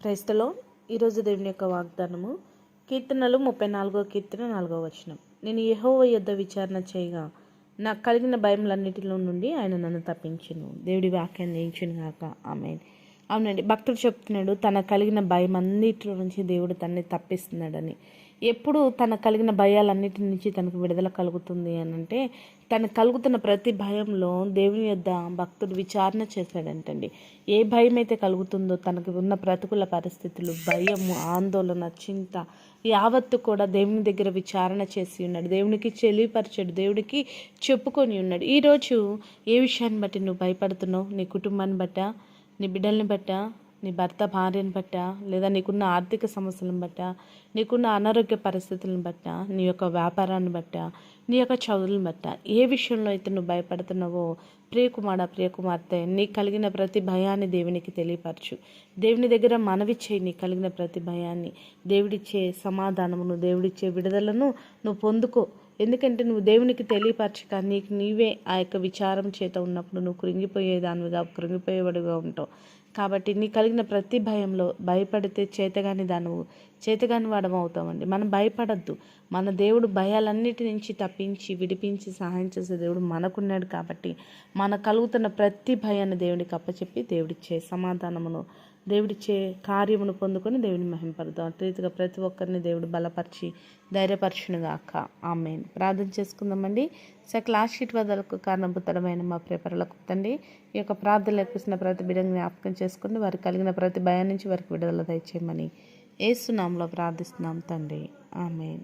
క్రైస్తలో ఈరోజు దేవుని యొక్క వాగ్దానము కీర్తనలు 34వ కీర్తన 4వ వచనం. నేను యెహోవా యొద్ద విచారణ చేయగా నాకు కలిగిన భయములన్నిటిలో నుండి ఆయన నన్ను తప్పించును. దేవుడి వాక్యాన్ని నేర్చును గాక. ఆమేన్. అవునండి, భక్తుడు చెప్తున్నాడు తన కలిగిన భయం అన్నిటిలో నుంచి దేవుడు తనని తప్పిస్తున్నాడని. ఎప్పుడు తన కలిగిన భయాలన్నిటి నుంచి తనకు విడుదల కలుగుతుంది అని అంటే, తనకు కలుగుతున్న ప్రతి భయంలో దేవుని యొద్ద భక్తుడు విచారణ చేశాడంటండి. ఏ భయం అయితే కలుగుతుందో, తనకు ఉన్న ప్రతికూల పరిస్థితులు, భయము, ఆందోళన, చింత యావత్తు కూడా దేవుని దగ్గర విచారణ చేసి ఉన్నాడు. దేవునికి చెలిపరిచాడు, దేవుడికి చెప్పుకొని ఉన్నాడు. ఈరోజు ఏ విషయాన్ని బట్టి నువ్వు భయపడుతున్నావు? నీ కుటుంబాన్ని బట్టా, నీ బిడ్డల్ని బట్టా, నీ భర్త భార్యను బట్టా, లేదా నీకున్న ఆర్థిక సమస్యలను బట్టా, నీకున్న అనారోగ్య పరిస్థితులను బట్టా, నీ యొక్క వ్యాపారాన్ని బట్టా, నీ యొక్క చదువులను బట్టా, ఏ విషయంలో అయితే నువ్వు భయపడుతున్నావో, ప్రియకుమార ప్రియకుమార్తె, నీ కలిగిన ప్రతి భయాన్ని దేవునికి తెలియపరచు. దేవుని దగ్గర మనవి చేయి. నీ కలిగిన ప్రతి భయాన్ని, దేవుడిచ్చే సమాధానమును, దేవుడిచ్చే విడుదలను నువ్వు పొందుకో. ఎందుకంటే నువ్వు దేవునికి తెలియపరచక నీకు నీవే ఆ యొక్క విచారం చేత ఉన్నప్పుడు నువ్వు కృంగిపోయేదానివిగా, కృంగిపోయేవాడుగా ఉంటావు. కాబట్టి నీ కలిగిన ప్రతి భయంలో భయపడితే చేతగాని వాడము అవుతామండి. మనం భయపడద్దు. మన దేవుడు భయాలన్నిటి నుంచి తప్పించి విడిపించి సహాయం చేసే దేవుడు మనకున్నాడు. కాబట్టి మన కలుగుతున్న ప్రతి భయాన్ని దేవుడికి అప్పచెప్పి దేవుడిచ్చే సమాధానమును, దేవుడిచ్చే కార్యమును పొందుకొని దేవుని మహింపడదాం. అటు రీతిగా ప్రతి ఒక్కరిని దేవుడు బలపరిచి ధైర్యపరచునుగాక. ఆమేన్. ప్రార్థన చేసుకుందామండి. సకల ఆశీర్వాదాలకు కారణభూతమైన మా ప్రియపరులకు తండ్రి, ఈ యొక్క ప్రార్థనలు ఎక్కిస్తున్న ప్రతి బిడ్డని జ్ఞాపకం చేసుకుని వారికి కలిగిన ప్రతి భయం నుంచి వారికి విడుదల దయచేయమని యేసు నామములో ప్రార్థిస్తున్నాం తండ్రి. ఆమేన్.